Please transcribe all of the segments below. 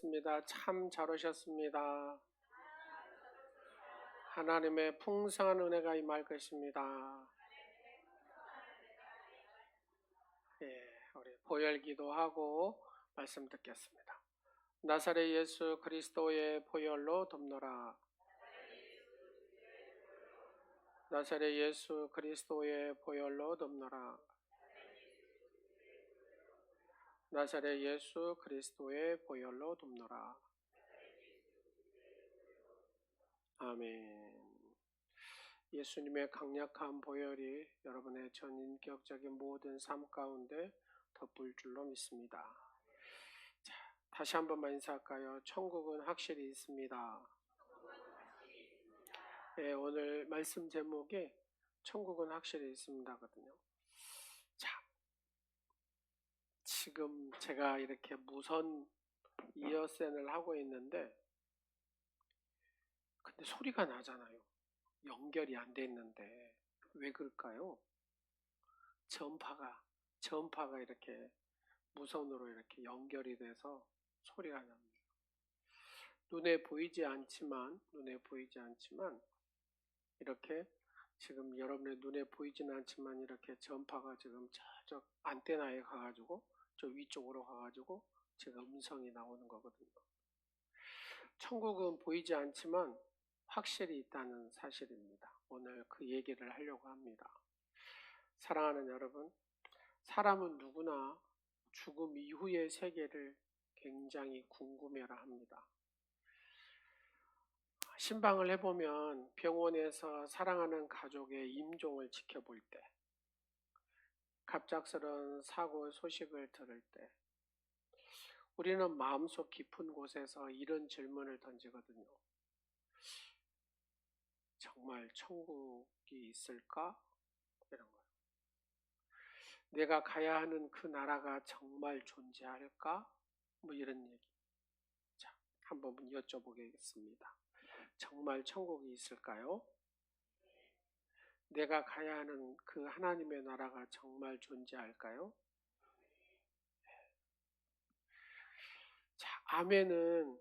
오셨습니다. 참 잘 오셨습니다. 하나님의 풍성한 은혜가 임할 것입니다. 우리 보혈 기도하고 말씀 듣겠습니다. 나사렛 예수 그리스도의 보혈로 덮노라. 나사렛 예수 그리스도의 보혈로 덮노라. 나사렛 예수 그리스도의 보혈로 덮노라. 아멘. 예수님의 강력한 보혈이 여러분의 전인격적인 모든 삶 가운데 덮을 줄로 믿습니다. 자, 다시 한 번만 인사할까요? 천국은 확실히 있습니다. 네, 오늘 말씀 제목이 천국은 확실히 있습니다거든요. 자, 지금 제가 이렇게 무선 이어폰을 하고 있는데 근데 소리가 나잖아요. 연결이 안 돼 있는데 왜 그럴까요? 전파가 이렇게 무선으로 이렇게 연결이 돼서 소리가 납니다. 눈에 보이지 않지만 이렇게 지금 여러분의 눈에 보이지는 않지만 이렇게 전파가 지금 저쪽 안테나에 가가지고 저 위쪽으로 가가지고 제가 음성이 나오는 거거든요. 천국은 보이지 않지만 확실히 있다는 사실입니다. 오늘 그 얘기를 하려고 합니다. 사랑하는 여러분, 사람은 누구나 죽음 이후의 세계를 굉장히 궁금해라 합니다. 신방을 해보면 병원에서 사랑하는 가족의 임종을 지켜볼 때, 갑작스러운 사고 소식을 들을 때, 우리는 마음속 깊은 곳에서 이런 질문을 던지거든요. 정말 천국이 있을까? 이런 거예요. 내가 가야 하는 그 나라가 정말 존재할까? 뭐 이런 얘기. 자, 한번 여쭤보겠습니다. 정말 천국이 있을까요? 내가 가야 하는 그 하나님의 나라가 정말 존재할까요? 자, 아멘은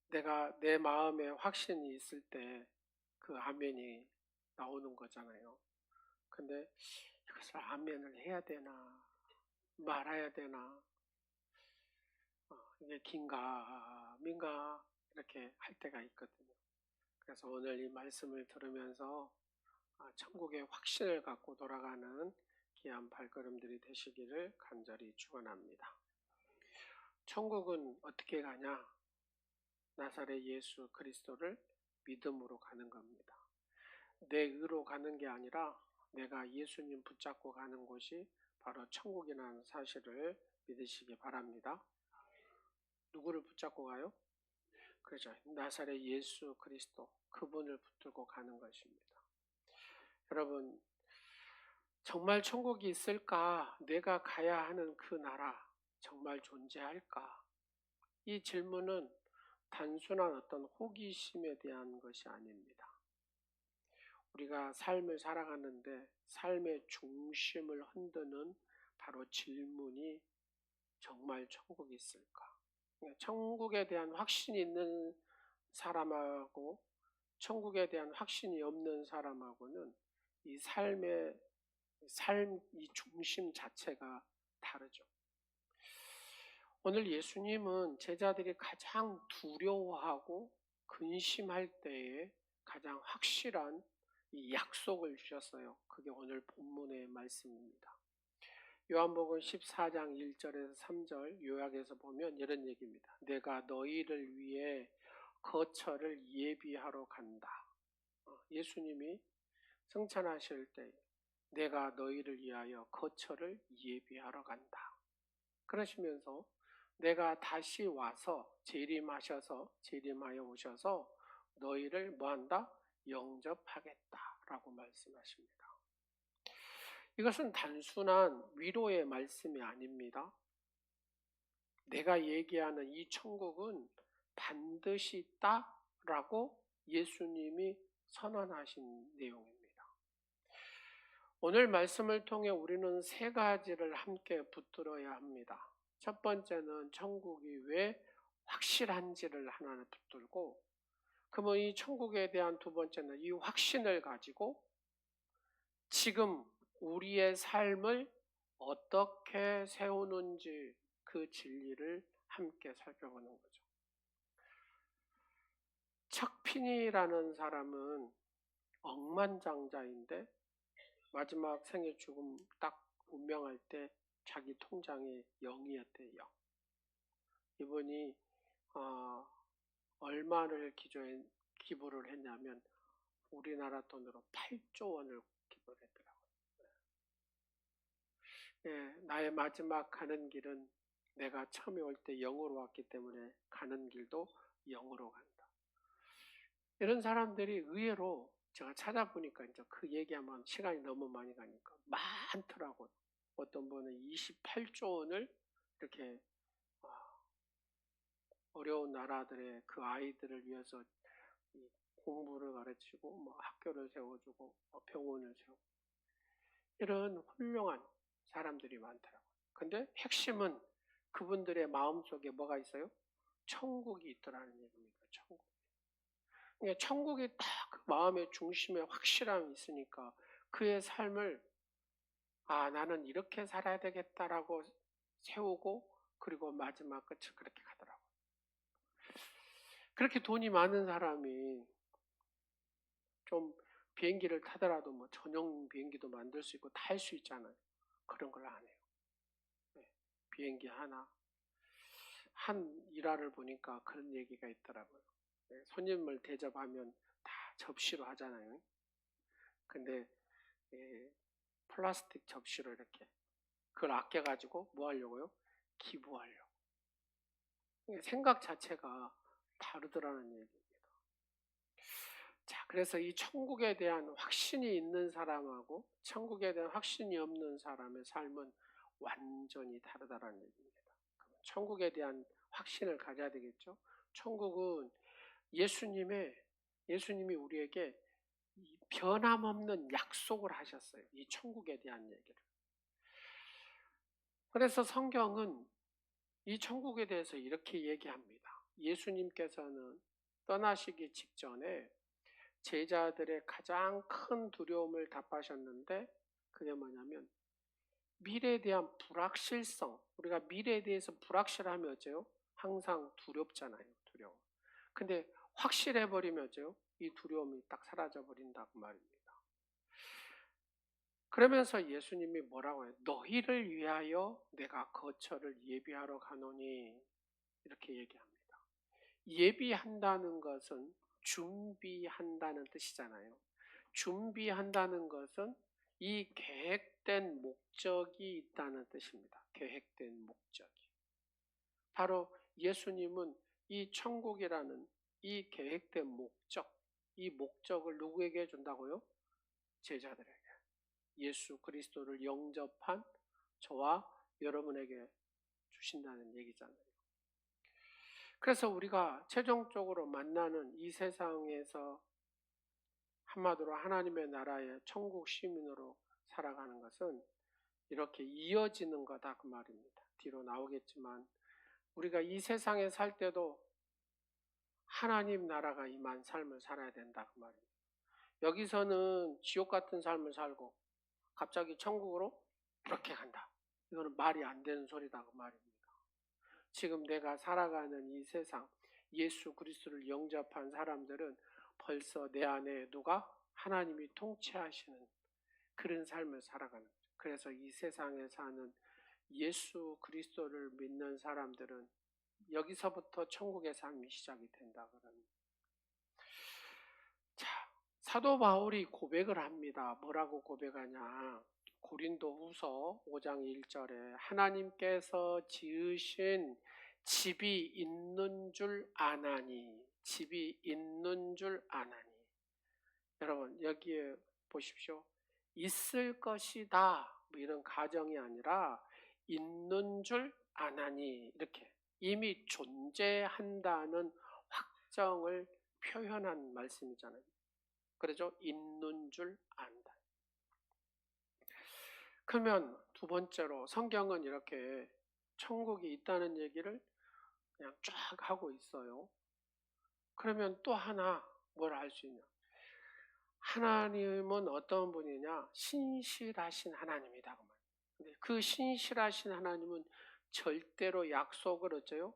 내가 내 마음에 확신이 있을 때 그 아멘이 나오는 거잖아요. 근데 이것을 아멘을 해야 되나 말아야 되나 이게 긴가 민가 이렇게 할 때가 있거든요. 그래서 오늘 이 말씀을 들으면서 천국의 확신을 갖고 돌아가는 귀한 발걸음들이 되시기를 간절히 축원합니다. 천국은 어떻게 가냐? 나사렛 예수 그리스도를 믿음으로 가는 겁니다. 내 의로 가는 게 아니라 내가 예수님 붙잡고 가는 곳이 바로 천국이라는 사실을 믿으시기 바랍니다. 누구를 붙잡고 가요? 그렇죠. 나사렛 예수 그리스도, 그분을 붙들고 가는 것입니다. 여러분, 정말 천국이 있을까? 내가 가야 하는 그 나라 정말 존재할까? 이 질문은 단순한 어떤 호기심에 대한 것이 아닙니다. 우리가 삶을 살아가는데 삶의 중심을 흔드는 바로 질문이 정말 천국이 있을까? 천국에 대한 확신이 있는 사람하고 천국에 대한 확신이 없는 사람하고는 이 이 중심 자체가 다르죠. 오늘 예수님은 제자들이 가장 두려워하고 근심할 때에 가장 확실한 이 약속을 주셨어요. 그게 오늘 본문의 말씀입니다. 요한복음 14장 1절에서 3절 요약해서 보면 이런 얘기입니다. 내가 너희를 위해 거처를 예비하러 간다. 예수님이 승천하실 때 내가 너희를 위하여 거처를 예비하러 간다. 그러시면서 내가 다시 와서 재림하여 오셔서 너희를 뭐한다? 영접하겠다라고 말씀하십니다. 이것은 단순한 위로의 말씀이 아닙니다. 내가 얘기하는 이 천국은 반드시 있다라고 예수님이 선언하신 내용입니다. 오늘 말씀을 통해 우리는 세 가지를 함께 붙들어야 합니다. 첫 번째는 천국이 왜 확실한지를 하나는 붙들고, 그러면 이 천국에 대한 두 번째는 이 확신을 가지고 지금 우리의 삶을 어떻게 세우는지 그 진리를 함께 살펴보는 거죠. 척핀이라는 사람은 억만장자인데 마지막 생애 죽음 딱 운명할 때 자기 통장에 0이었대요. 0. 이분이 얼마를 기부를 했냐면 우리나라 돈으로 8조 원을 기부를 했더라고요. 예, 나의 마지막 가는 길은 내가 처음에 올 때 0으로 왔기 때문에 가는 길도 0으로 간다. 이런 사람들이 의외로 제가 찾아보니까 이제 그 얘기하면 시간이 너무 많이 가니까 많더라고요. 어떤 분은 28조 원을 이렇게 어려운 나라들의 그 아이들을 위해서 공부를 가르치고 뭐 학교를 세워주고 병원을 세우고 이런 훌륭한 사람들이 많더라고요. 근데 핵심은 그분들의 마음속에 뭐가 있어요? 천국이 있더라는 얘기입니다. 천국. 그러니까 천국이 딱 그 마음의 중심에 확실함이 있으니까 그의 삶을 나는 이렇게 살아야 되겠다라고 세우고 그리고 마지막 끝을 그렇게 가더라고요. 그렇게 돈이 많은 사람이 좀 비행기를 타더라도 뭐 전용 비행기도 만들 수 있고 다 할 수 있잖아요. 그런 걸 안 해요. 네. 비행기 하나 한 일화를 보니까 그런 얘기가 있더라고요. 네. 손님을 대접하면 다 접시로 하잖아요. 근데 플라스틱 접시로 이렇게 그걸 아껴가지고 뭐 하려고요? 기부하려고. 생각 자체가 다르더라는 얘기입니다. 자, 그래서 이 천국에 대한 확신이 있는 사람하고 천국에 대한 확신이 없는 사람의 삶은 완전히 다르다는 얘기입니다. 천국에 대한 확신을 가져야 되겠죠. 천국은 예수님이 우리에게 변함없는 약속을 하셨어요. 이 천국에 대한 얘기를. 그래서 성경은 이 천국에 대해서 이렇게 얘기합니다. 예수님께서는 떠나시기 직전에 제자들의 가장 큰 두려움을 답하셨는데 그게 뭐냐면 미래에 대한 불확실성. 우리가 미래에 대해서 불확실하면 어째요? 항상 두렵잖아요. 두려워. 근데 확실해버리면 어째요? 이 두려움이 딱 사라져버린다고 말입니다. 그러면서 예수님이 뭐라고 해요? 너희를 위하여 내가 거처를 예비하러 가노니 이렇게 얘기합니다. 예비한다는 것은 준비한다는 뜻이잖아요. 준비한다는 것은 이 계획된 목적이 있다는 뜻입니다. 계획된 목적이. 바로 예수님은 이 천국이라는 이 계획된 목적, 이 목적을 누구에게 준다고요? 제자들에게. 예수 그리스도를 영접한 저와 여러분에게 주신다는 얘기잖아요. 그래서 우리가 최종적으로 만나는 이 세상에서 한마디로 하나님의 나라의 천국 시민으로 살아가는 것은 이렇게 이어지는 거다 그 말입니다. 뒤로 나오겠지만 우리가 이 세상에 살 때도 하나님 나라가 임한 삶을 살아야 된다 그 말입니다. 여기서는 지옥 같은 삶을 살고 갑자기 천국으로 그렇게 간다. 이거는 말이 안 되는 소리다 그 말입니다. 지금 내가 살아가는 이 세상 예수 그리스도를 영접한 사람들은 벌써 내 안에 누가 하나님이 통치하시는 그런 삶을 살아가는 거죠. 그래서 이 세상에 사는 예수 그리스도를 믿는 사람들은 여기서부터 천국의 삶이 시작이 된다 그러는. 자, 사도 바울이 고백을 합니다. 뭐라고 고백하냐? 고린도후서 5장 1절에 하나님께서 지으신 집이 있는 줄 아나니, 집이 있는 줄 아나니. 여러분 여기에 보십시오. 있을 것이다 뭐 이런 가정이 아니라 있는 줄 아나니 이렇게 이미 존재한다는 확정을 표현한 말씀이잖아요. 그러죠? 있는 줄 안다. 그러면 두 번째로 성경은 이렇게 천국이 있다는 얘기를 그냥 쫙 하고 있어요. 그러면 또 하나 뭘 알 수 있냐? 하나님은 어떤 분이냐? 신실하신 하나님이다. 근데 그 신실하신 하나님은 절대로 약속을 어째요?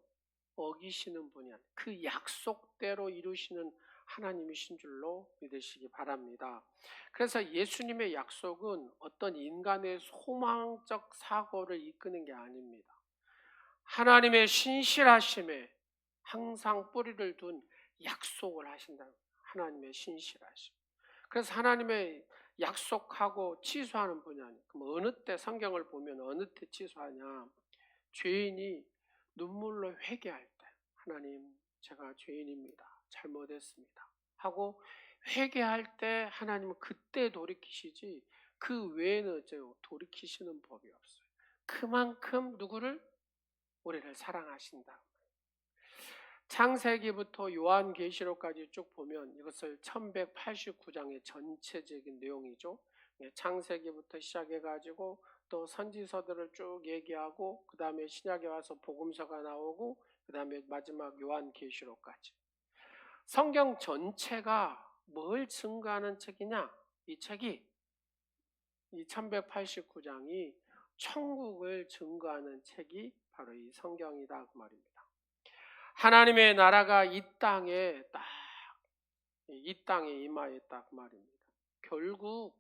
어기시는 분이 아니에요. 그 약속대로 이루시는 하나님이신 줄로 믿으시기 바랍니다. 그래서 예수님의 약속은 어떤 인간의 소망적 사고를 이끄는 게 아닙니다. 하나님의 신실하심에 항상 뿌리를 둔 약속을 하신다. 하나님의 신실하심. 그래서 하나님의 약속하고 취소하는 분이 아니에요. 그럼 어느 때 성경을 보면 어느 때 취소하냐? 죄인이 눈물로 회개할 때, 하나님 제가 죄인입니다. 잘못했습니다. 하고 회개할 때 하나님은 그때 돌이키시지 그 외에는 어째요? 돌이키시는 법이 없어요. 그만큼 누구를? 우리를 사랑하신다. 창세기부터 요한계시록까지 쭉 보면 이것을 1189장의 전체적인 내용이죠. 창세기부터 시작해가지고 또 선지서들을 쭉 얘기하고 그 다음에 신약에 와서 복음서가 나오고 그 다음에 마지막 요한계시록까지. 성경 전체가 뭘 증거하는 책이냐? 이 책이 이 1189장이 천국을 증거하는 책이 바로 이 성경이다 그 말입니다. 하나님의 나라가 이 땅에 임하였다 그 말입니다. 결국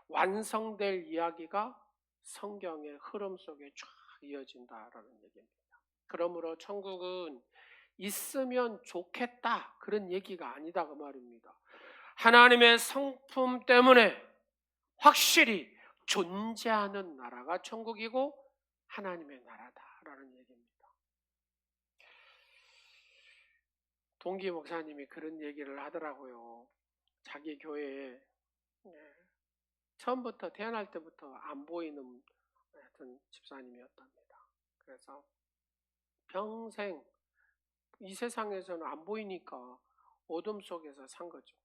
완성될 이야기가 성경의 흐름 속에 쫙 이어진다라는 얘기입니다. 그러므로 천국은 있으면 좋겠다 그런 얘기가 아니다 그 말입니다. 하나님의 성품 때문에 확실히 존재하는 나라가 천국이고 하나님의 나라다라는 얘기입니다. 동기 목사님이 그런 얘기를 하더라고요. 자기 교회에 처음부터 태어날 때부터 안 보이는 하여튼 집사님이었답니다. 그래서 평생 이 세상에서는 안 보이니까 어둠 속에서 산 거죠.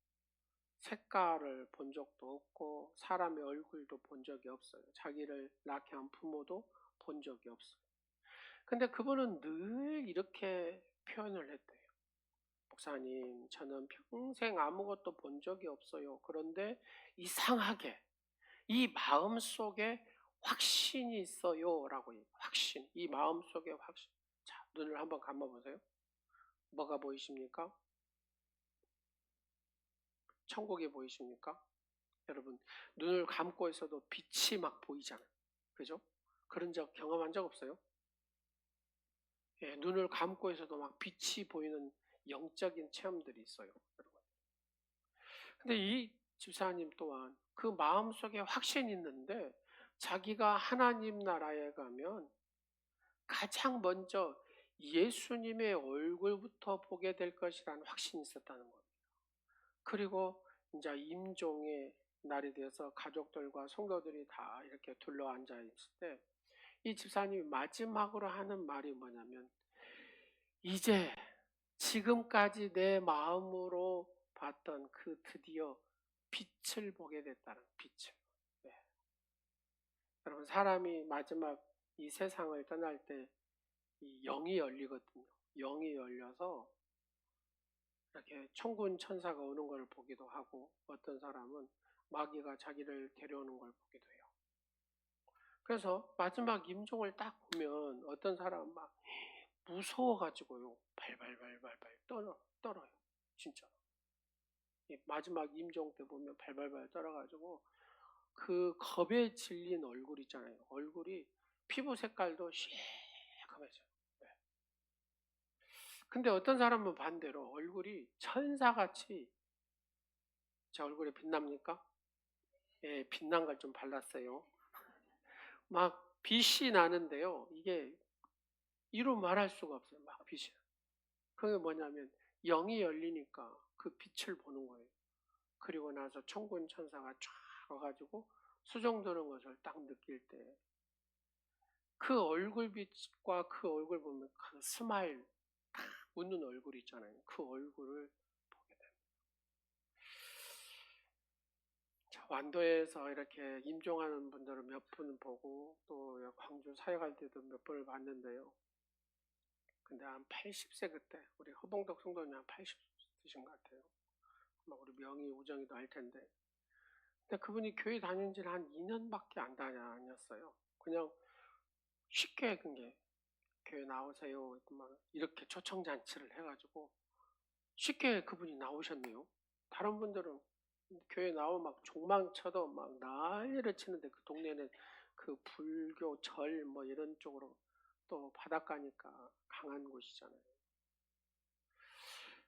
색깔을 본 적도 없고 사람의 얼굴도 본 적이 없어요. 자기를 낳게 한 부모도 본 적이 없어요. 근데 그분은 늘 이렇게 표현을 했대요. 목사님, 저는 평생 아무것도 본 적이 없어요. 그런데 이상하게 이 마음속에 확신이 있어요 라고 해요. 확신, 이 마음속에 확신. 자, 눈을 한번 감아보세요. 뭐가 보이십니까? 천국이 보이십니까? 여러분, 눈을 감고 있어도 빛이 막 보이잖아요. 그죠? 그런 적 경험한 적 없어요? 예, 눈을 감고 있어도 막 빛이 보이는 영적인 체험들이 있어요. 여러분. 근데 이 집사님 또한 그 마음속에 확신이 있는데 자기가 하나님 나라에 가면 가장 먼저 예수님의 얼굴부터 보게 될 것이라는 확신이 있었다는 겁니다. 그리고 이제 임종의 날이 돼서 가족들과 성도들이 다 이렇게 둘러앉아 있을 때 이 집사님이 마지막으로 하는 말이 뭐냐면 이제 지금까지 내 마음으로 봤던 그 드디어 빛을 보게 됐다는 빛을. 네. 여러분 사람이 마지막 이 세상을 떠날 때 이 영이 열리거든요. 영이 열려서 이렇게 천군 천사가 오는 걸 보기도 하고 어떤 사람은 마귀가 자기를 데려오는 걸 보기도 해요. 그래서 마지막 임종을 딱 보면 어떤 사람은 막 무서워가지고요. 발발발발발 떨어요. 진짜. 마지막 임종 때 보면 발발발 떨어가지고 그 겁에 질린 얼굴 있잖아요. 얼굴이 피부 색깔도 시커매져요. 네. 근데 어떤 사람은 반대로 얼굴이 천사같이 제 얼굴에 빛납니까? 예, 빛난 걸 좀 발랐어요. 막 빛이 나는데요. 이게 이루 말할 수가 없어요. 막 빛이. 그게 뭐냐면 영이 열리니까 그 빛을 보는 거예요. 그리고 나서 천군 천사가 쫙 와가지고 수종 드는 것을 딱 느낄 때 그 얼굴빛과 그 얼굴 보면 그 스마일 딱 웃는 얼굴 있잖아요. 그 얼굴을 보게 됩니다. 자, 완도에서 이렇게 임종하는 분들을 몇 분 보고 또 광주 사역할 때도 몇 번을 봤는데요. 근데 한 80세 그때 우리 허봉덕 성도님 한 80세신 것 같아요. 우리 명희 우정이도 알 텐데. 근데 그분이 교회 다닌 지는 한 2년밖에 안 다녔어요. 그냥 쉽게 그게 교회 나오세요 이렇게 초청잔치를 해가지고 쉽게 그분이 나오셨네요. 다른 분들은 교회 나오면 막 종망 쳐도 막 난리를 치는데 그 동네는 그 불교 절 뭐 이런 쪽으로 또 바닷가니까 강한 곳이잖아요.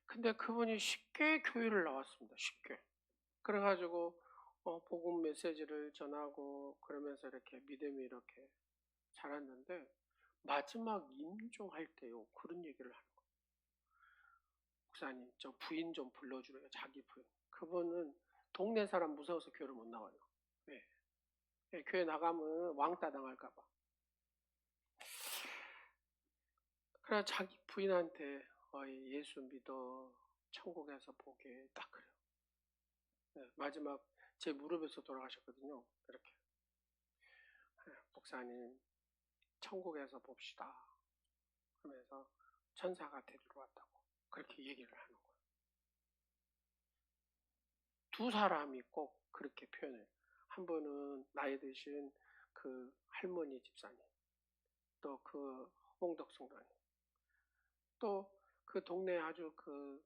근데 그분이 쉽게 교회를 나왔습니다. 쉽게. 그래가지고 복음 메시지를 전하고 그러면서 이렇게 믿음이 이렇게 자랐는데 마지막 임종할 때요 그런 얘기를 하는 거예요. 목사님 저 부인 좀 불러주래요. 자기 부인. 그분은 동네 사람 무서워서 교회를 못 나와요. 네. 네, 교회 나가면 왕따 당할까봐. 그래 자기 부인한테 예수 믿어 천국에서 보게 딱 그래요. 네, 마지막 제 무릎에서 돌아가셨거든요. 이렇게 목사님 천국에서 봅시다. 그러면서 천사가 데리러 왔다고 그렇게 얘기를 하는 거예요. 두 사람이 꼭 그렇게 표현해요. 한 분은 나이 드신 그 할머니 집사님, 또 그 홍덕 성도님, 또 그 동네 아주 그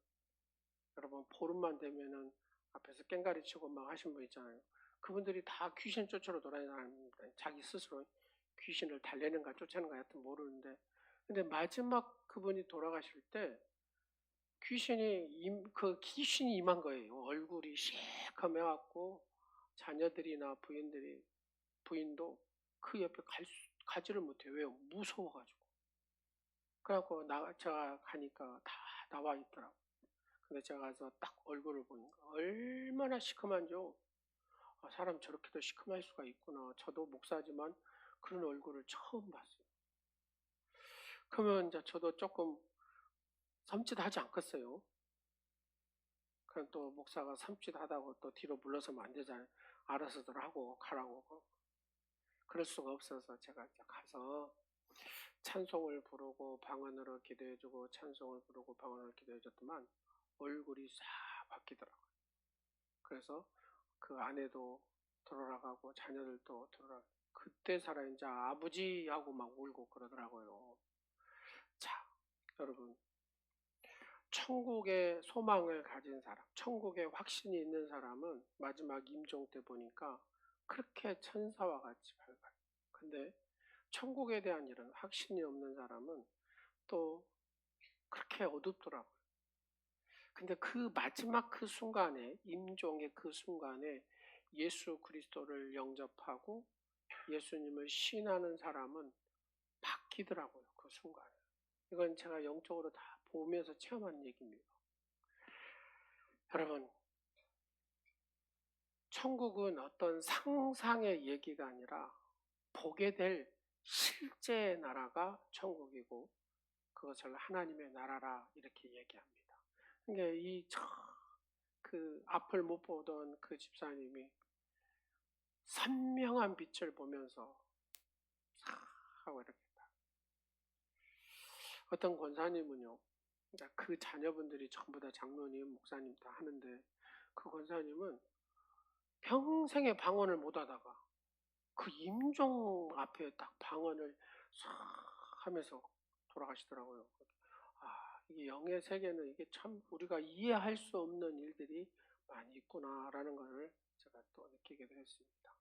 여러분 보름만 되면은 앞에서 깽가리 치고 막 하신 분 있잖아요. 그분들이 다 귀신 쫓으러 돌아다니는 사람입니다. 자기 스스로 귀신을 달래는가 쫓아내는가 하여튼 모르는데 근데 마지막 그분이 돌아가실 때 귀신이 임한 거예요. 얼굴이 시커매갖고 자녀들이나 부인도 그 옆에 가지를 못해요. 왜요? 무서워가지고. 그래갖고 제가 가니까 다 나와 있더라고. 근데 제가 가서 딱 얼굴을 보니까 얼마나 시커먼지요. 사람 저렇게도 시커멀 수가 있구나. 저도 목사지만 그런 얼굴을 처음 봤어요. 그러면 이제 저도 조금 섬찟하지 않겠어요? 그럼 또 목사가 섬찟하다고 또 뒤로 물러서면 안 되잖아요. 알아서들 하고 가라고. 그럴 수가 없어서 제가 이제 가서 찬송을 부르고 방언으로 기도해주고 찬송을 부르고 방언으로 기도해줬더만 얼굴이 싹 바뀌더라고요. 그래서 그 아내도 돌아가고 자녀들도 돌아가고 그때 살아 이제 아버지하고 막 울고 그러더라고요. 자, 여러분 천국의 소망을 가진 사람, 천국의 확신이 있는 사람은 마지막 임종 때 보니까 그렇게 천사와 같이 밝아요. 근데 천국에 대한 이런 확신이 없는 사람은 또 그렇게 어둡더라고요. 근데 그 마지막 그 순간에 임종의 그 순간에 예수 그리스도를 영접하고 예수님을 신하는 사람은 바뀌더라고요. 그 순간에. 이건 제가 영적으로 다 보면서 체험한 얘기입니다. 여러분 천국은 어떤 상상의 얘기가 아니라 보게 될 실제 나라가 천국이고 그것을 하나님의 나라라 이렇게 얘기합니다. 그러니까 그 앞을 못 보던 그 집사님이 선명한 빛을 보면서 싹 하고 이렇게 어떤 권사님은요, 그 자녀분들이 전부 다 장로님, 목사님 다 하는데 그 권사님은 평생에 방언을 못 하다가 그 임종 앞에 딱 방언을 싹 하면서 돌아가시더라고요. 이게 영의 세계는 이게 참 우리가 이해할 수 없는 일들이 많이 있구나라는 것을 제가 또 느끼게 되었습니다.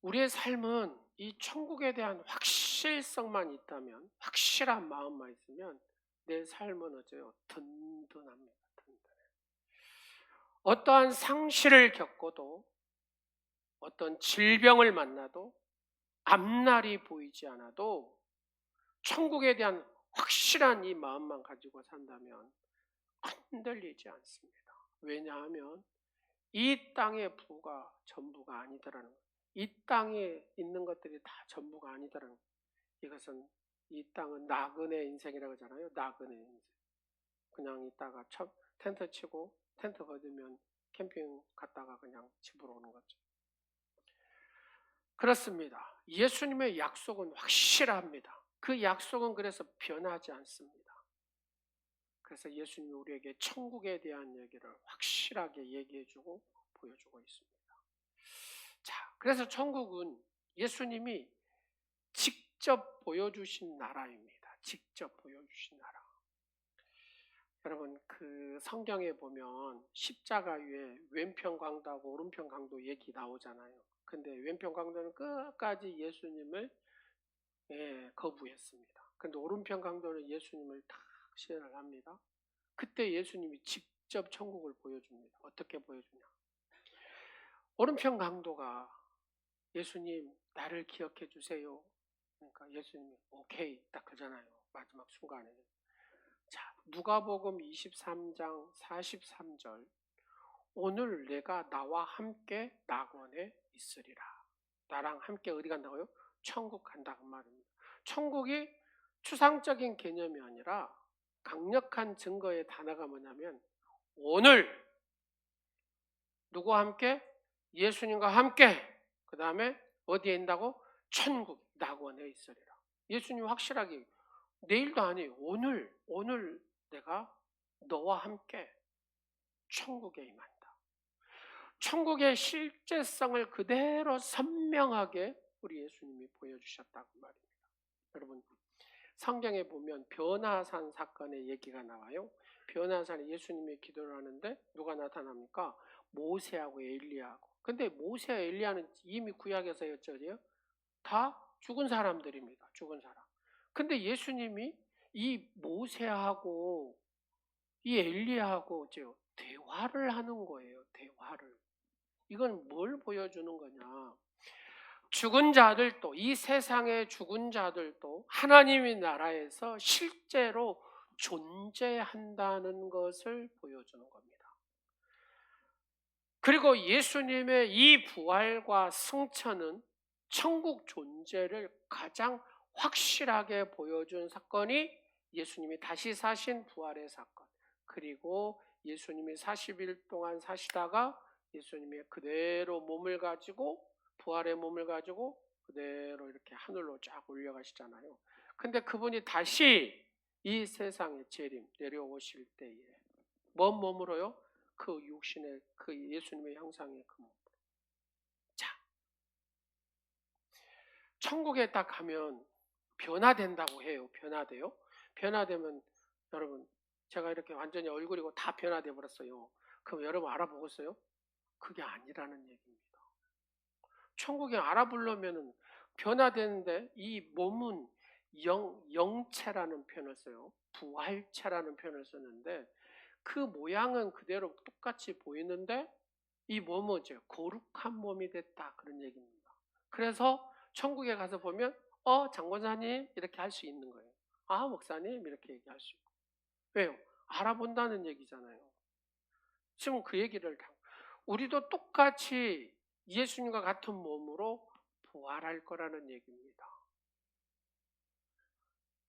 우리의 삶은 이 천국에 대한 확실성만 있다면, 확실한 마음만 있으면 내 삶은 어째요? 든든합니다. 든든해. 어떠한 상실을 겪어도 어떤 질병을 만나도 앞날이 보이지 않아도 천국에 대한 확실한 이 마음만 가지고 산다면 흔들리지 않습니다. 왜냐하면 이 땅의 부가 전부가 아니더라는 거예요. 이 땅에 있는 것들이 다 전부가 아니더라는 거예요. 이것은 이 땅은 나그네 인생이라고 하잖아요. 나그네 인생. 그냥 있다가 텐트 치고 텐트 거두면 캠핑 갔다가 그냥 집으로 오는 거죠. 그렇습니다. 예수님의 약속은 확실합니다. 그 약속은 그래서 변하지 않습니다. 그래서 예수님이 우리에게 천국에 대한 얘기를 확실하게 얘기해주고 보여주고 있습니다. 자, 그래서 천국은 예수님이 직접 보여주신 나라입니다. 직접 보여주신 나라. 여러분, 그 성경에 보면 십자가 위에 왼편 강도하고 오른편 강도 얘기 나오잖아요. 근데 왼편 강도는 끝까지 예수님을 거부했습니다. 근데 오른편 강도는 예수님을 다 시인을 합니다. 그때 예수님이 직접 천국을 보여줍니다. 어떻게 보여주냐? 오른편 강도가 예수님 나를 기억해 주세요. 그러니까 예수님이 오케이 딱 그러잖아요. 마지막 순간에. 자, 누가복음 23장 43절. 오늘 내가 나와 함께 낙원에 있으리라. 나랑 함께 어디 간다고요? 천국 간다고 말입니다. 천국이 추상적인 개념이 아니라 강력한 증거의 단어가 뭐냐면 오늘 누구와 함께? 예수님과 함께. 그 다음에 어디에 있다고? 천국 낙원에 있으리라. 예수님 확실하게 내일도 아니에요. 오늘 내가 너와 함께 천국에 임한다. 천국의 실제성을 그대로 선명하게 우리 예수님이 보여주셨다고 말입니다. 여러분, 성경에 보면 변화산 사건의 얘기가 나와요. 변화산에 예수님이 기도를 하는데 누가 나타납니까? 모세하고 엘리야하고. 근데 모세와 엘리야는 이미 구약에서였죠. 다 죽은 사람들입니다. 죽은 사람. 근데 예수님이 이 모세하고 이 엘리야하고 대화를 하는 거예요. 대화를. 이건 뭘 보여주는 거냐? 죽은 자들도, 이 세상의 죽은 자들도 하나님의 나라에서 실제로 존재한다는 것을 보여주는 겁니다. 그리고 예수님의 이 부활과 승천은 천국 존재를 가장 확실하게 보여준 사건이 예수님이 다시 사신 부활의 사건, 그리고 예수님이 40일 동안 사시다가 예수님이 그대로 몸을 가지고 부활의 몸을 가지고 그대로 이렇게 하늘로 쫙 올려가시잖아요. 근데 그분이 다시 이 세상에 재림 내려오실 때에 뭔 몸으로요? 그 육신의 그 예수님의 형상의 그 몸. 자, 천국에 딱 가면 변화된다고 해요. 변화돼요. 변화되면 여러분 제가 이렇게 완전히 얼굴이고 다 변화돼 버렸어요. 그럼 여러분 알아보겠어요? 그게 아니라는 얘기입니다. 천국에 알아보려면은 변화되는데 이 몸은 영체라는 표현을 써요. 부활체라는 표현을 쓰는데 그 모양은 그대로 똑같이 보이는데 이 몸은 거룩한 몸이 됐다 그런 얘기입니다. 그래서 천국에 가서 보면 장권사님 이렇게 할 수 있는 거예요. 목사님 이렇게 얘기할 수 있고. 왜요? 알아본다는 얘기잖아요. 지금 그 얘기를 우리도 똑같이 예수님과 같은 몸으로 부활할 거라는 얘기입니다.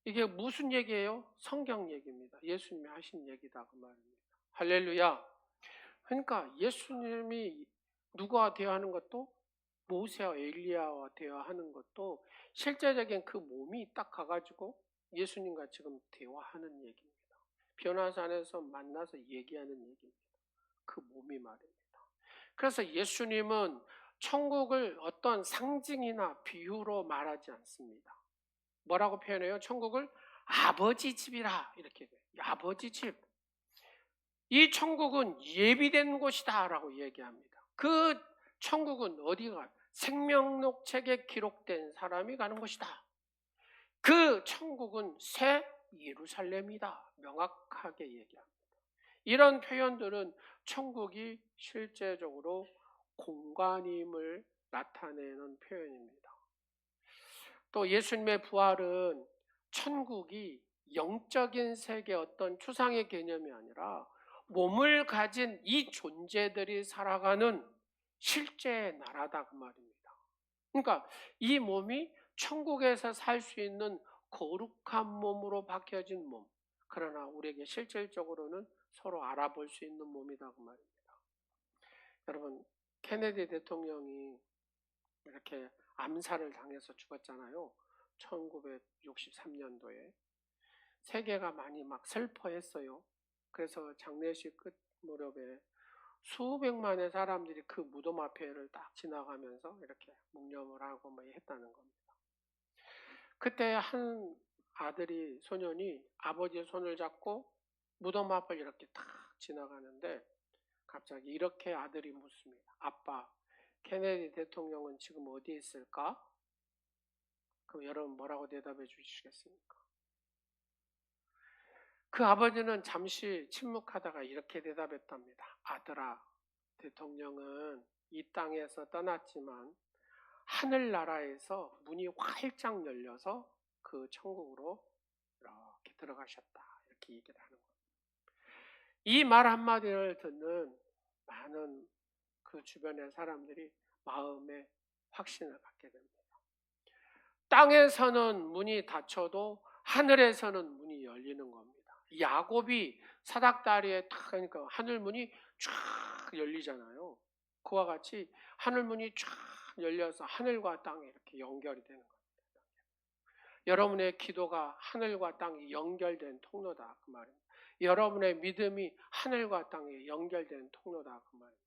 이게 무슨 얘기예요? 성경 얘기입니다. 예수님이 하신 얘기다 그 말입니다. 할렐루야. 그러니까 예수님이 누구와 대화하는 것도 모세와 엘리야와 대화하는 것도 실제적인 그 몸이 딱 가가지고 예수님과 지금 대화하는 얘기입니다. 변화산에서 만나서 얘기하는 얘기입니다. 그 몸이 말입니다. 그래서 예수님은 천국을 어떤 상징이나 비유로 말하지 않습니다. 뭐라고 표현해요? 천국을 아버지 집이라 이렇게 돼요. 아버지 집. 이 천국은 예비된 곳이다 라고 얘기합니다. 그 천국은 어디가? 생명록 책에 기록된 사람이 가는 곳이다. 그 천국은 새 예루살렘이다. 명확하게 얘기합니다. 이런 표현들은 천국이 실제적으로 공간임을 나타내는 표현입니다. 또 예수님의 부활은 천국이 영적인 세계 어떤 추상의 개념이 아니라 몸을 가진 이 존재들이 살아가는 실제 나라다 그 말입니다. 그러니까 이 몸이 천국에서 살 수 있는 거룩한 몸으로 바뀌어진 몸. 그러나 우리에게 실질적으로는 서로 알아볼 수 있는 몸이다 그 말입니다. 여러분, 케네디 대통령이 이렇게 암살을 당해서 죽었잖아요. 1963년도에. 세계가 많이 막 슬퍼했어요. 그래서 장례식 끝 무렵에 수백만의 사람들이 그 무덤 앞에를 딱 지나가면서 이렇게 묵념을 하고 뭐 했다는 겁니다. 그때 한 아들이, 소년이 아버지의 손을 잡고 무덤 앞을 이렇게 탁 지나가는데 갑자기 이렇게 아들이 묻습니다. 아빠, 케네디 대통령은 지금 어디에 있을까? 그럼 여러분 뭐라고 대답해 주시겠습니까? 그 아버지는 잠시 침묵하다가 이렇게 대답했답니다. 아들아, 대통령은 이 땅에서 떠났지만 하늘나라에서 문이 활짝 열려서 그 천국으로 이렇게 들어가셨다. 이렇게 얘기를 하는 겁니다. 이 말 한마디를 듣는 많은 그 주변의 사람들이 마음에 확신을 갖게 됩니다. 땅에서는 문이 닫혀도 하늘에서는 문이 열리는 겁니다. 야곱이 사닥다리에 탁 하니까 하늘문이 쫙 열리잖아요. 그와 같이 하늘문이 쫙 열려서 하늘과 땅이 이렇게 연결이 되는 겁니다. 여러분의 기도가 하늘과 땅이 연결된 통로다 그 말입니다. 여러분의 믿음이 하늘과 땅에 연결된 통로다 그 말입니다.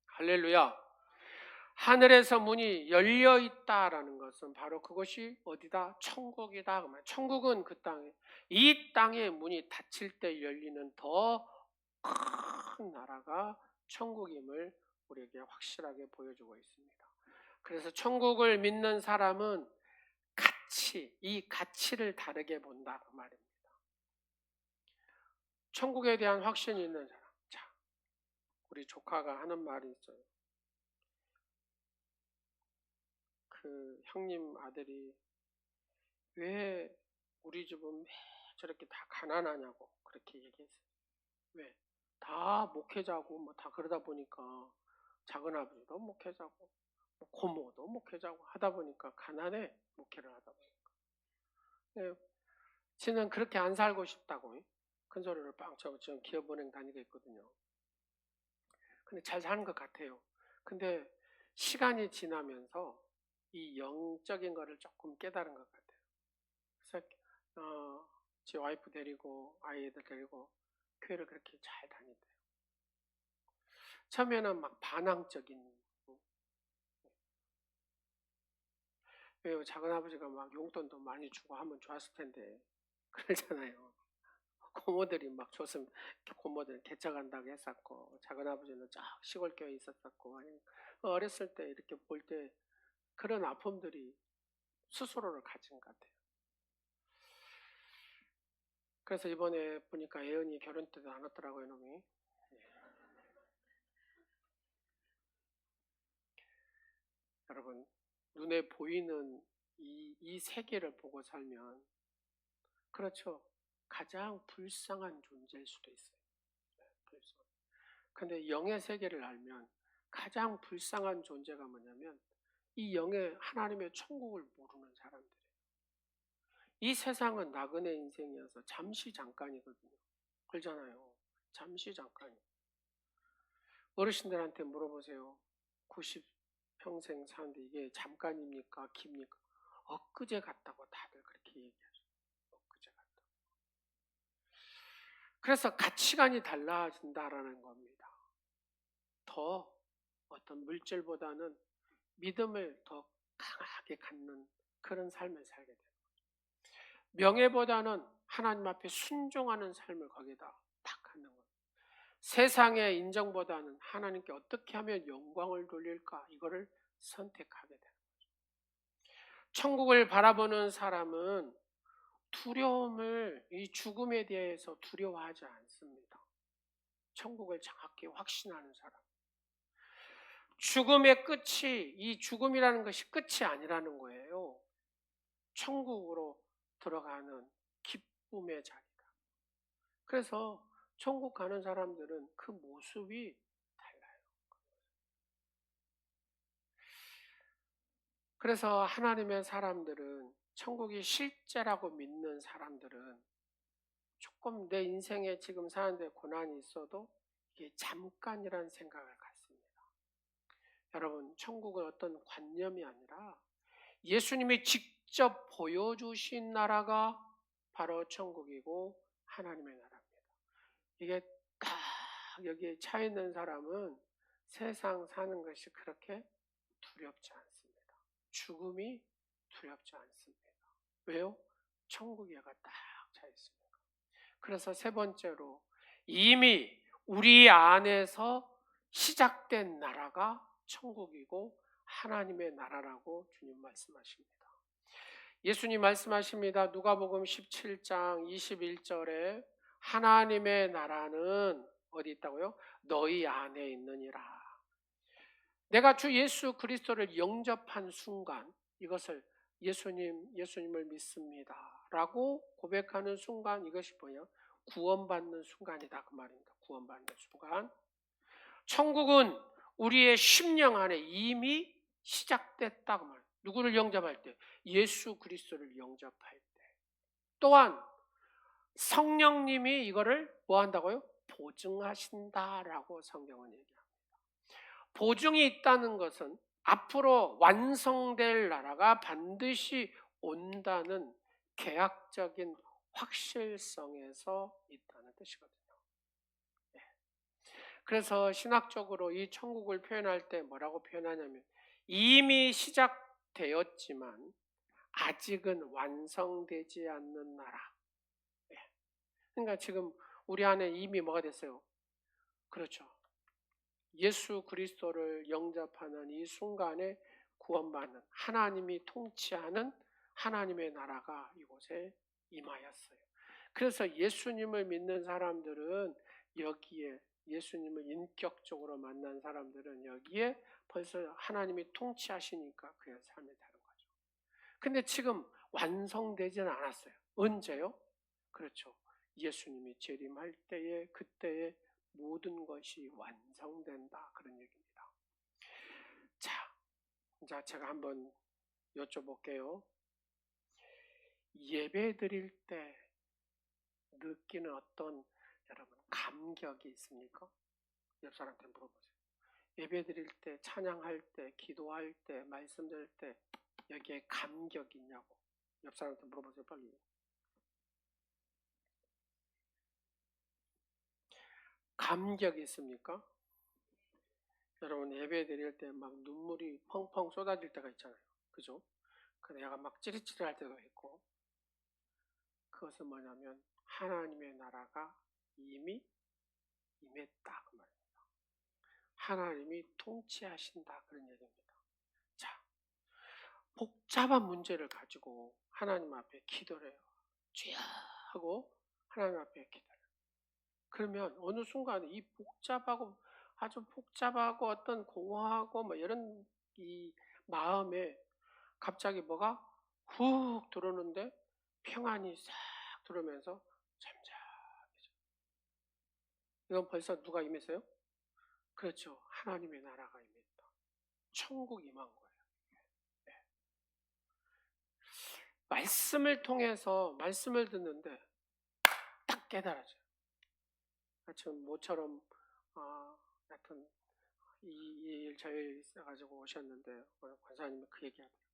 할렐루야. 하늘에서 문이 열려 있다라는 것은 바로 그것이 어디다? 천국이다. 그 말. 천국은 그 땅에, 이 땅의 문이 닫힐 때 열리는 더 큰 나라가 천국임을 우리에게 확실하게 보여주고 있습니다. 그래서 천국을 믿는 사람은 이 가치를 다르게 본다 그 말입니다. 천국에 대한 확신이 있는 사람. 자, 우리 조카가 하는 말이 있어요. 그 형님 아들이 왜 우리 집은 왜 저렇게 다 가난하냐고 그렇게 얘기했어요. 왜? 다 목회자고 뭐 다 그러다 보니까 작은 아버지도 목회자고 뭐 고모도 목회자고 하다 보니까 가난해. 목회를 하다 보니까. 네, 지는 그렇게 안 살고 싶다고 큰 소리를 빵 쳐고 지금 기업은행 다니고 있거든요. 근데 잘 사는 것 같아요. 근데 시간이 지나면서 이 영적인 거를 조금 깨달은 것 같아요. 그래서 제 와이프 데리고 아이들 데리고 교회를 그렇게 잘 다닌대요. 처음에는 막 반항적인, 왜 작은 아버지가 막 용돈도 많이 주고 하면 좋았을 텐데 그러잖아요. 고모들이 막 줬으면 고모들 개척한다고 했었고 작은 아버지는 쫙 시골 교회에 있었었고 어렸을 때 이렇게 볼 때 그런 아픔들이 스스로를 가진 것 같아요. 그래서 이번에 보니까 애연이 결혼 때도 안 왔더라고요, 놈이. 여러분, 눈에 보이는 이 세계를 보고 살면, 그렇죠. 가장 불쌍한 존재일 수도 있어요. 근데 영의 세계를 알면 가장 불쌍한 존재가 뭐냐면 이 영의 하나님의 천국을 모르는 사람들이에요. 이 세상은 나그네 인생이어서 잠시 잠깐이거든요. 그러잖아요. 잠시 잠깐이. 어르신들한테 물어보세요. 90평생 사는데 이게 잠깐입니까? 깁니까? 엊그제 같다고 다들 그렇게 얘기하죠. 엊그제 같다고. 그래서 가치관이 달라진다라는 겁니다. 더 어떤 물질보다는 믿음을 더 강하게 갖는 그런 삶을 살게 돼요. 명예보다는 하나님 앞에 순종하는 삶을 거기다 딱 갖는 거예요. 세상의 인정보다는 하나님께 어떻게 하면 영광을 돌릴까 이거를 선택하게 되는 거죠. 천국을 바라보는 사람은 두려움을, 이 죽음에 대해서 두려워하지 않습니다. 천국을 정확히 확신하는 사람. 죽음의 끝이, 이 죽음이라는 것이 끝이 아니라는 거예요. 천국으로 들어가는 기쁨의 자리다. 그래서 천국 가는 사람들은 그 모습이 달라요. 그래서 하나님의 사람들은, 천국이 실제라고 믿는 사람들은 조금 내 인생에 지금 사는데 고난이 있어도 이게 잠깐이라는 생각을 갖습니다. 여러분, 천국은 어떤 관념이 아니라 예수님이 직접 보여주신 나라가 바로 천국이고 하나님의 나라입니다. 이게 딱 여기에 차 있는 사람은 세상 사는 것이 그렇게 두렵지 않습니다. 죽음이 두렵지 않습니다. 왜요? 천국에가 딱 차 있습니다. 그래서 세 번째로 이미 우리 안에서 시작된 나라가 천국이고 하나님의 나라라고 주님 말씀하십니다. 예수님 말씀하십니다. 누가복음 17장 21절에 하나님의 나라는 어디 있다고요? 너희 안에 있느니라. 내가 주 예수 그리스도를 영접한 순간 이것을 예수님을 믿습니다 라고 고백하는 순간 이것이 뭐냐? 구원받는 순간이다 그 말입니다. 구원받는 순간. 천국은 우리의 심령 안에 이미 시작됐다 그 말입니다. 누구를 영접할 때? 예수 그리스도를 영접할 때. 또한 성령님이 이거를 뭐 한다고요? 보증하신다라고 성경은 얘기합니다. 보증이 있다는 것은 앞으로 완성될 나라가 반드시 온다는 계약적인 확실성에서 있다는 뜻이거든요. 네. 그래서 신학적으로 이 천국을 표현할 때 뭐라고 표현하냐면 이미 시작되었지만 아직은 완성되지 않는 나라. 네. 그러니까 지금 우리 안에 이미 뭐가 됐어요? 그렇죠. 예수 그리스도를 영접하는 이 순간에 구원받는 하나님이 통치하는 하나님의 나라가 이곳에 임하였어요. 그래서 예수님을 믿는 사람들은 여기에 예수님을 인격적으로 만난 사람들은 여기에 벌써 하나님이 통치하시니까 그의 삶이 다른 거죠. 근데 지금 완성되지는 않았어요. 언제요? 그렇죠. 예수님이 재림할 때에 그때에 모든 것이 완성된다 그런 얘기입니다. 자, 이제 제가 한번 여쭤볼게요. 예배 드릴 때 느끼는 어떤 여러분 감격이 있습니까? 옆 사람한테 물어보세요. 예배 드릴 때, 찬양할 때, 기도할 때, 말씀 들을 때 여기에 감격이 있냐고 옆 사람한테 물어보세요. 빨리. 감격이 있습니까? 여러분 예배 드릴 때 막 눈물이 펑펑 쏟아질 때가 있잖아요. 그죠? 근데 약간 막 찌릿찌릿할 때도 있고 그것은 뭐냐면 하나님의 나라가 이미 임했다 그 말입니다. 하나님이 통치하신다 그런 얘기입니다. 자, 복잡한 문제를 가지고 하나님 앞에 기도를 해요. 주여 하고 하나님 앞에 기도를 해요. 그러면 어느 순간에 이 복잡하고 아주 복잡하고 어떤 공허하고 뭐 이런 이 마음에 갑자기 뭐가 훅 들어오는데 평안이 싹 들어오면서 잠잠해져. 이건 벌써 누가 임했어요? 그렇죠. 하나님의 나라가 임했다. 천국 임한 거예요. 네. 말씀을 통해서 말씀을 듣는데 딱 깨달아져요. 지금 모처럼 하여튼 이일 저일 있어가지고 오셨는데 오늘 권사님이 그 얘기하더라고요.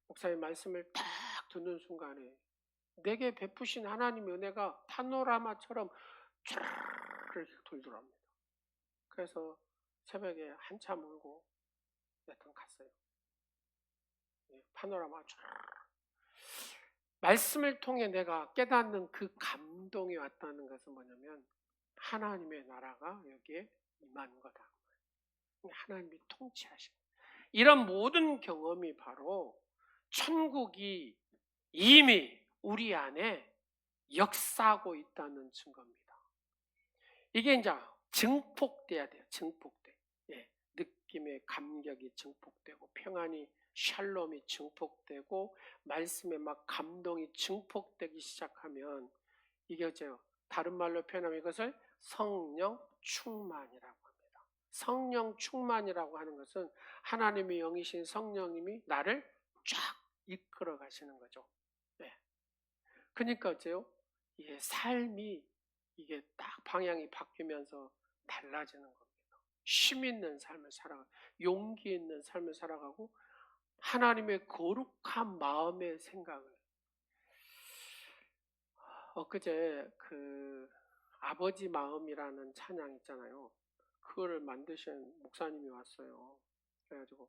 목사님 말씀을 딱 듣는 순간에 내게 베푸신 하나님의 은혜가 파노라마처럼 촤르르 돌더랍니다. 그래서 새벽에 한참 울고 여튼 갔어요. 파노라마 촤르르. 말씀을 통해 내가 깨닫는 그 감동이 왔다는 것은 뭐냐면 하나님의 나라가 여기에 임한 거다. 하나님이 통치하시는 이런 모든 경험이 바로 천국이 이미 우리 안에 역사하고 있다는 증거입니다. 이게 이제 증폭돼야 돼요. 증폭돼. 예, 느낌의 감격이 증폭되고 평안이 샬롬이 증폭되고 말씀에 막 감동이 증폭되기 시작하면 이게 어째요? 다른 말로 표현하면 이것을 성령 충만이라고 합니다. 성령 충만이라고 하는 것은 하나님의 영이신 성령님이 나를 쫙 이끌어 가시는 거죠. 네. 그러니까 어째요? 이게 삶이 이게 딱 방향이 바뀌면서 달라지는 겁니다. 쉼 있는 삶을 살아가고 용기 있는 삶을 살아가고 하나님의 거룩한 마음의 생각을. 엊그제 그 아버지 마음이라는 찬양 있잖아요. 그거를 만드신 목사님이 왔어요. 그래가지고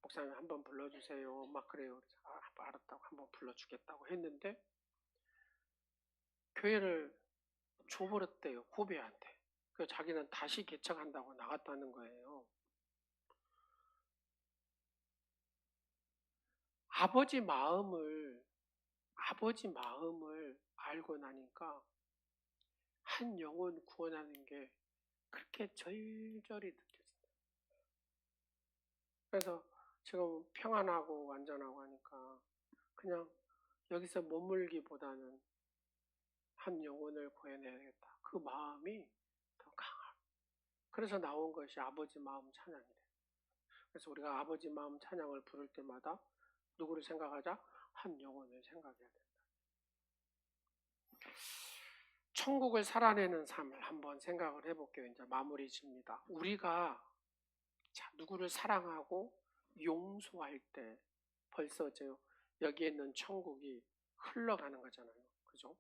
목사님 한번 불러주세요. 막 그래요. 그래서 알았다고 한번 불러주겠다고 했는데 교회를 줘버렸대요. 후배한테. 그래서 자기는 다시 개척한다고 나갔다는 거예요. 아버지 마음을 알고 나니까 한 영혼 구원하는 게 그렇게 절절히 느껴진다. 그래서 지금 평안하고 완전하고 하니까 그냥 여기서 머물기보다는 한 영혼을 구해내야겠다. 그 마음이 더 강하다. 그래서 나온 것이 아버지 마음 찬양이래요. 그래서 우리가 아버지 마음 찬양을 부를 때마다 누구를 생각하자? 한 영혼을 생각해야 된다. 천국을 살아내는 삶을 한번 생각을 해볼게요. 이제 마무리 집니다. 우리가 누구를 사랑하고 용서할 때 벌써 여기에 있는 천국이 흘러가는 거잖아요. 그죠?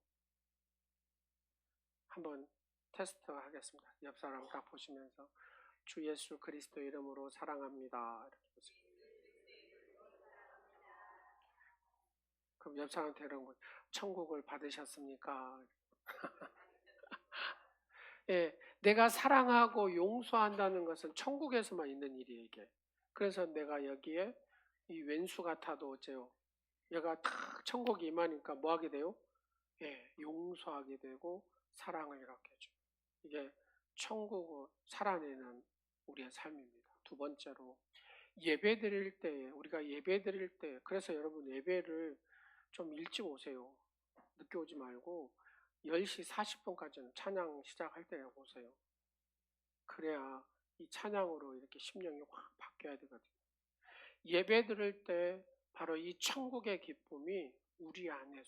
한번 테스트 하겠습니다. 옆 사람 딱 보시면서 주 예수 그리스도 이름으로 사랑합니다. 이렇게 보세요. 그럼 옆 사람한테 이런 거, 천국을 받으셨습니까? 예, 내가 사랑하고 용서한다는 것은 천국에서만 있는 일이에요, 이게. 그래서 내가 여기에 이 왼수 같아도 어째요? 얘가 탁 천국이 임하니까 뭐 하게 돼요? 예, 용서하게 되고 사랑을 이렇게 해줘. 이게 천국을 살아내는 우리의 삶입니다. 두 번째로 예배 드릴 때, 우리가 예배 드릴 때, 그래서 여러분 예배를 좀 일찍 오세요. 늦게 오지 말고 10시 40분까지는 찬양 시작할 때 오세요. 그래야 이 찬양으로 이렇게 심령이 확 바뀌어야 되거든요. 예배 드릴 때 바로 이 천국의 기쁨이 우리 안에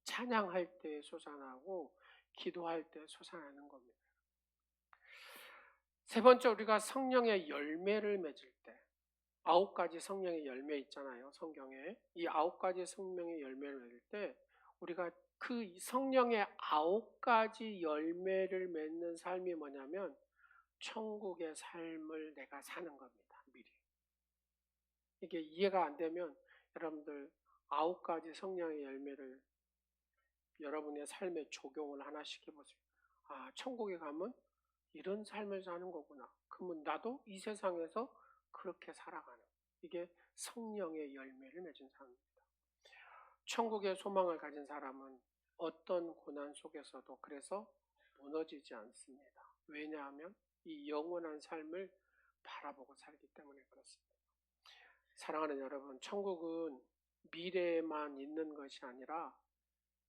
찬양할 때 솟아나고 기도할 때 솟아나는 겁니다. 세 번째, 우리가 성령의 열매를 맺을 때, 9가지 성령의 열매 있잖아요, 성경에. 이 9가지 성령의 열매를 맺을 때 우리가 그 성령의 9가지 열매를 맺는 삶이 뭐냐면 천국의 삶을 내가 사는 겁니다. 미리. 이게 이해가 안 되면 여러분들 9가지 성령의 열매를 여러분의 삶에 적용을 하나씩 해보세요. 아, 천국에 가면 이런 삶을 사는 거구나. 그러면 나도 이 세상에서 그렇게 살아가는, 이게 성령의 열매를 맺은 사람입니다. 천국의 소망을 가진 사람은 어떤 고난 속에서도 그래서 무너지지 않습니다. 왜냐하면 이 영원한 삶을 바라보고 살기 때문에 그렇습니다. 사랑하는 여러분, 천국은 미래에만 있는 것이 아니라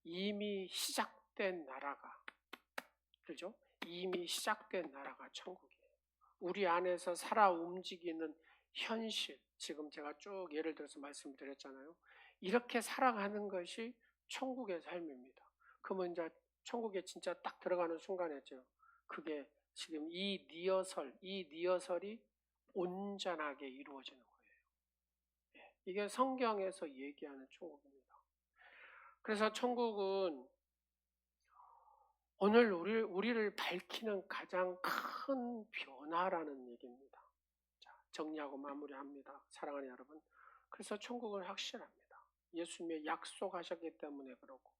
이미 시작된 나라가, 그죠? 이미 시작된 나라가 천국이에요. 우리 안에서 살아 움직이는 현실, 지금 제가 쭉 예를 들어서 말씀드렸잖아요. 이렇게 살아가는 것이 천국의 삶입니다. 그러면 이제 천국에 진짜 딱 들어가는 순간이죠. 그게 지금 이 리허설이 온전하게 이루어지는 거예요. 이게 성경에서 얘기하는 천국입니다. 그래서 천국은 오늘 우리를 밝히는 가장 큰 변화라는 얘기입니다. 자, 정리하고 마무리합니다. 사랑하는 여러분. 그래서 천국은 확실합니다. 예수님이 약속하셨기 때문에 그렇고,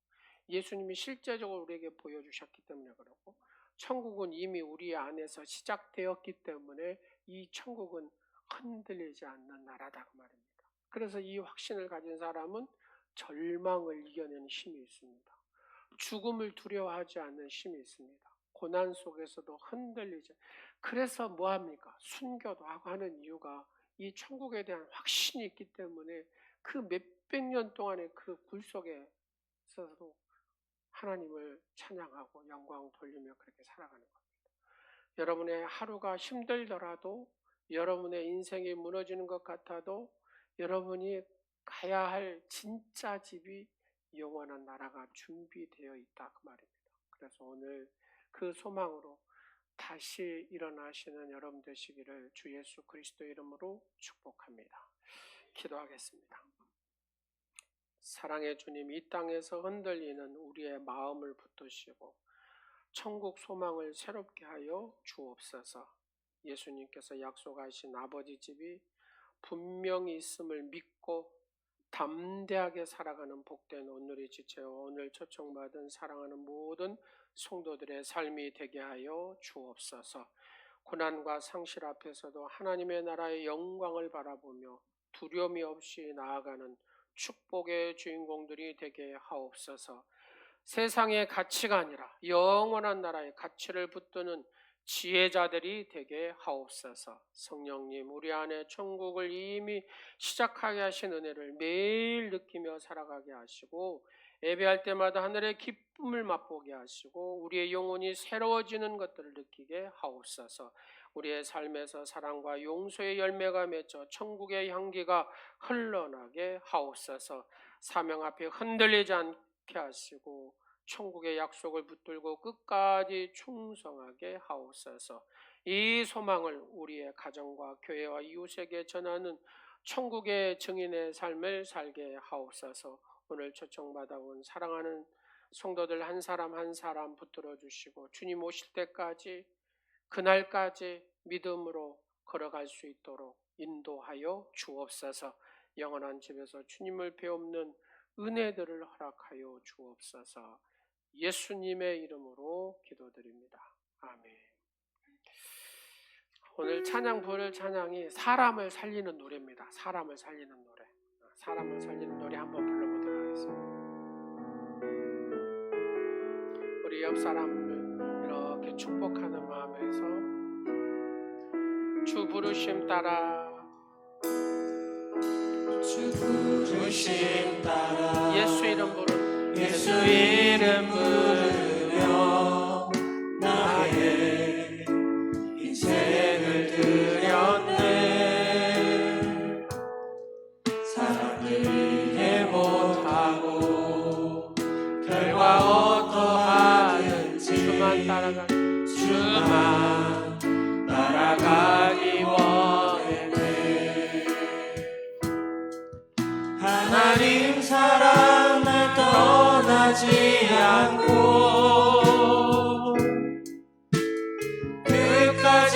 예수님이 실제적으로 우리에게 보여주셨기 때문에 그렇고, 천국은 이미 우리 안에서 시작되었기 때문에 이 천국은 흔들리지 않는 나라다 그 말입니다. 그래서 이 확신을 가진 사람은 절망을 이겨내는 힘이 있습니다. 죽음을 두려워하지 않는 힘이 있습니다. 고난 속에서도 흔들리지. 그래서 뭐합니까? 순교도 하고 하는 이유가 이 천국에 대한 확신이 있기 때문에 그 몇백 년 동안의 그 굴 속에서도 하나님을 찬양하고 영광 돌리며 그렇게 살아가는 겁니다. 여러분의 하루가 힘들더라도, 여러분의 인생이 무너지는 것 같아도 여러분이 가야 할 진짜 집이 영원한 나라가 준비되어 있다 그 말입니다. 그래서 오늘 그 소망으로 다시 일어나시는 여러분 되시기를 주 예수 그리스도 이름으로 축복합니다. 기도하겠습니다. 사랑의 주님, 이 땅에서 흔들리는 우리의 마음을 붙드시고 천국 소망을 새롭게 하여 주옵소서. 예수님께서 약속하신 아버지 집이 분명히 있음을 믿고 담대하게 살아가는 복된 오늘이 지체어 오늘 초청받은 사랑하는 모든 성도들의 삶이 되게 하여 주옵소서. 고난과 상실 앞에서도 하나님의 나라의 영광을 바라보며 두려움이 없이 나아가는 축복의 주인공들이 되게 하옵소서. 세상의 가치가 아니라 영원한 나라의 가치를 붙드는 지혜자들이 되게 하옵소서. 성령님, 우리 안에 천국을 이미 시작하게 하신 은혜를 매일 느끼며 살아가게 하시고 예배할 때마다 하늘의 기쁨을 맛보게 하시고 우리의 영혼이 새로워지는 것들을 느끼게 하옵소서. 우리의 삶에서 사랑과 용서의 열매가 맺어 천국의 향기가 흘러나게 하옵소서. 사명 앞에 흔들리지 않게 하시고 천국의 약속을 붙들고 끝까지 충성하게 하옵소서. 이 소망을 우리의 가정과 교회와 이웃에게 전하는 천국의 증인의 삶을 살게 하옵소서. 오늘 초청받아온 사랑하는 성도들 한 사람 한 사람 붙들어 주시고 주님 오실 때까지 그날까지 믿음으로 걸어갈 수 있도록 인도하여 주옵소서. 영원한 집에서 주님을 배우는 은혜들을 허락하여 주옵소서. 예수님의 이름으로 기도드립니다. 아멘. 오늘 찬양 부를 찬양이 사람을 살리는 노래입니다. 사람을 살리는 노래. 사람을 살리는 노래 한번 불러보도록 하겠습니다. 우리 옆 사람을 이렇게 축복하는 마음에서 주 부르심 따라 주 부르심 따라 예수 이름 부르 예수 이름 부르며 나의 인생을 드렸네. 사랑을 이해 못하고 결과 어떠하든지 주만 따라가기 원해. 하나님 사랑을 떠나지 않고 끝까지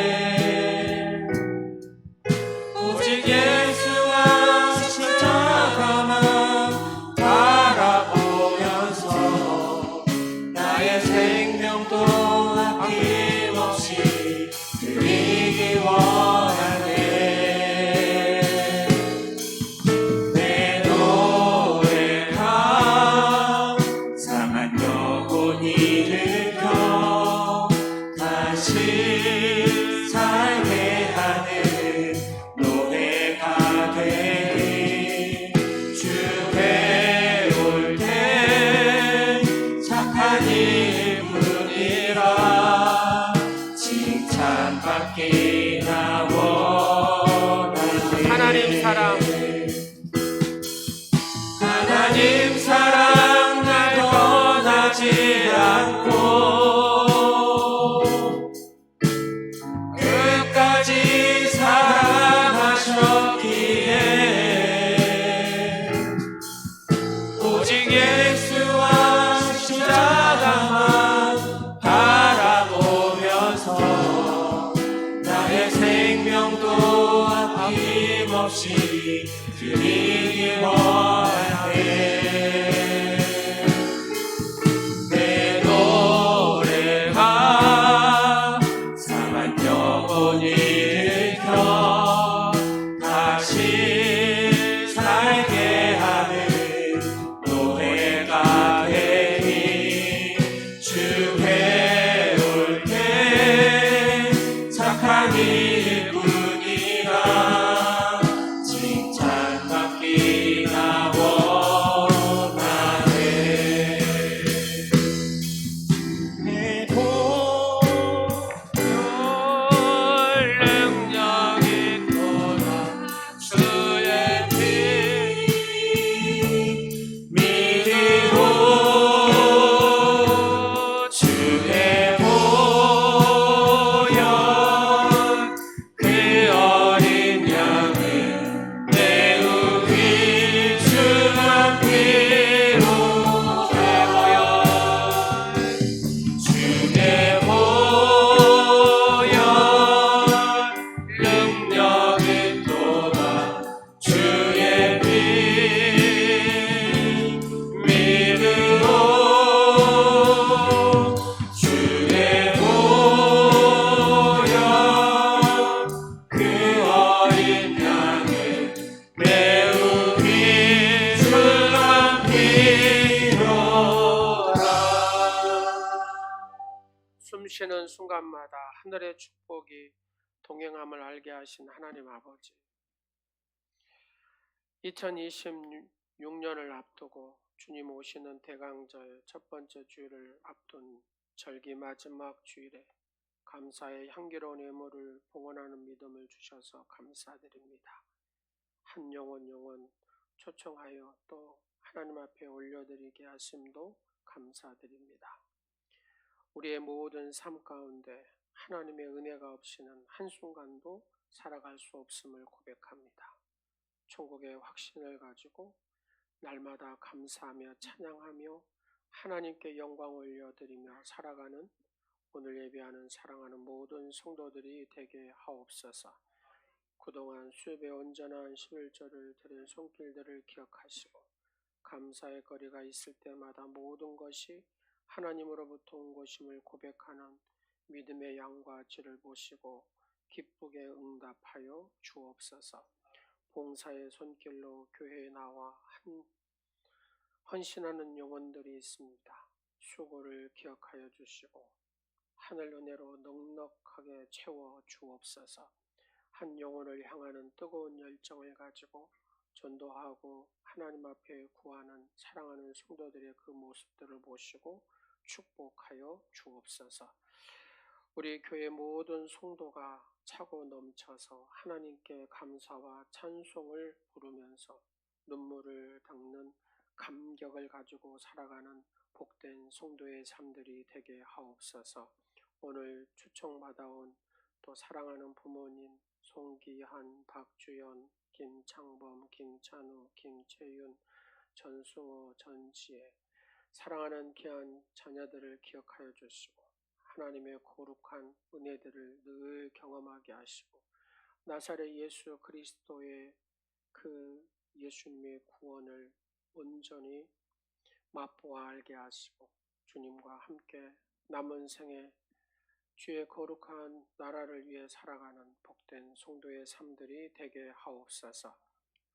사랑하셨기에 오직 예수와 십자가만 바라보면서 나의 생명도 아낌없이 드리기 원하네. 내 노래가 상한 영혼이 일으켜 다시 살게 하는 노래가 되리. 주께 올 때 착한 일뿐이라 칭찬받기나 원하네. 하나님 사랑 하나님 사랑 날 떠나지 않고 끝까지 사랑하셨기에 오직 예수와 십자가만 바라보면서 나의 생명도 아낌없이 드리기 원하네. 내 노래가 상한 영혼이 일으켜 다시 살게 하는 노래가 누우시는 순간마다 하늘의 축복이 동행함을 알게 하신 하나님 아버지, 2026년을 앞두고 주님 오시는 대강절 첫 번째 주일을 앞둔 절기 마지막 주일에 감사의 향기로운 예물을 봉헌하는 믿음을 주셔서 감사드립니다. 한 영혼 초청하여 또 하나님 앞에 올려드리게 하심도 감사드립니다. 우리의 모든 삶 가운데 하나님의 은혜가 없이는 한순간도 살아갈 수 없음을 고백합니다. 천국의 확신을 가지고 날마다 감사하며 찬양하며 하나님께 영광 올려드리며 살아가는 오늘 예배하는 사랑하는 모든 성도들이 되게 하옵소서. 그동안 수협의 온전한 11절을 드린 손길들을 기억하시고 감사의 거리가 있을 때마다 모든 것이 하나님으로부터 온 것임을 고백하는 믿음의 양과 질을 보시고 기쁘게 응답하여 주옵소서. 봉사의 손길로 교회에 나와 헌신하는 영혼들이 있습니다. 수고를 기억하여 주시고 하늘 은혜로 넉넉하게 채워 주옵소서. 한 영혼을 향하는 뜨거운 열정을 가지고 전도하고 하나님 앞에 구하는 사랑하는 성도들의 그 모습들을 보시고 축복하여 주옵소서. 우리 교회 모든 성도가 차고 넘쳐서 하나님께 감사와 찬송을 부르면서 눈물을 닦는 감격을 가지고 살아가는 복된 성도의 삶들이 되게 하옵소서. 오늘 초청받아온 또 사랑하는 부모님 송기한, 박주연, 김창범, 김찬우, 김채윤, 전승호, 전지혜 사랑하는 귀한 자녀들을 기억하여 주시고 하나님의 거룩한 은혜들을 늘 경험하게 하시고 나사렛 예수 그리스도의 그 예수님의 구원을 온전히 맛보아 알게 하시고 주님과 함께 남은 생에 주의 거룩한 나라를 위해 살아가는 복된 성도의 삶들이 되게 하옵소서.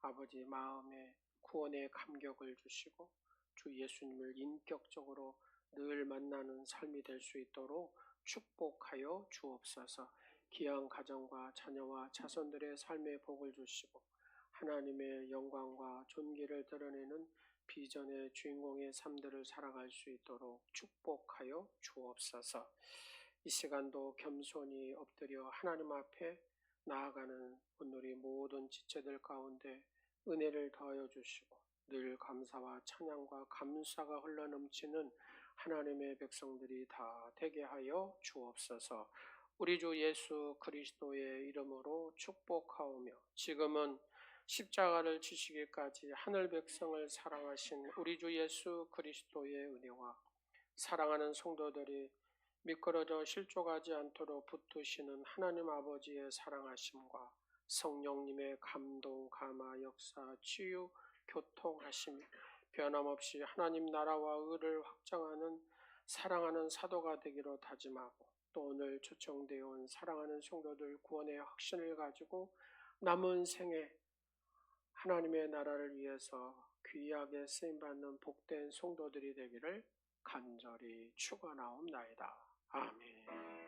아버지 마음에 구원의 감격을 주시고 주 예수님을 인격적으로 늘 만나는 삶이 될 수 있도록 축복하여 주옵소서. 귀한 가정과 자녀와 자손들의 삶의 복을 주시고 하나님의 영광과 존귀를 드러내는 비전의 주인공의 삶들을 살아갈 수 있도록 축복하여 주옵소서. 이 시간도 겸손히 엎드려 하나님 앞에 나아가는 오늘의 모든 지체들 가운데 은혜를 더하여 주시고 늘 감사와 찬양과 감사가 흘러넘치는 하나님의 백성들이 다 되게 하여 주옵소서. 우리 주 예수 그리스도의 이름으로 축복하오며 지금은 십자가를 지시기까지 하늘 백성을 사랑하신 우리 주 예수 그리스도의 은혜와 사랑하는 성도들이 미끄러져 실족하지 않도록 붙드시는 하나님 아버지의 사랑하심과 성령님의 감동, 감화, 역사, 치유, 교통하심 변함없이 하나님 나라와 의를 확장하는 사랑하는 사도가 되기로 다짐하고 또 오늘 초청되어 온 사랑하는 성도들 구원의 확신을 가지고 남은 생에 하나님의 나라를 위해서 귀하게 쓰임받는 복된 성도들이 되기를 간절히 축원하옵나이다. 아멘.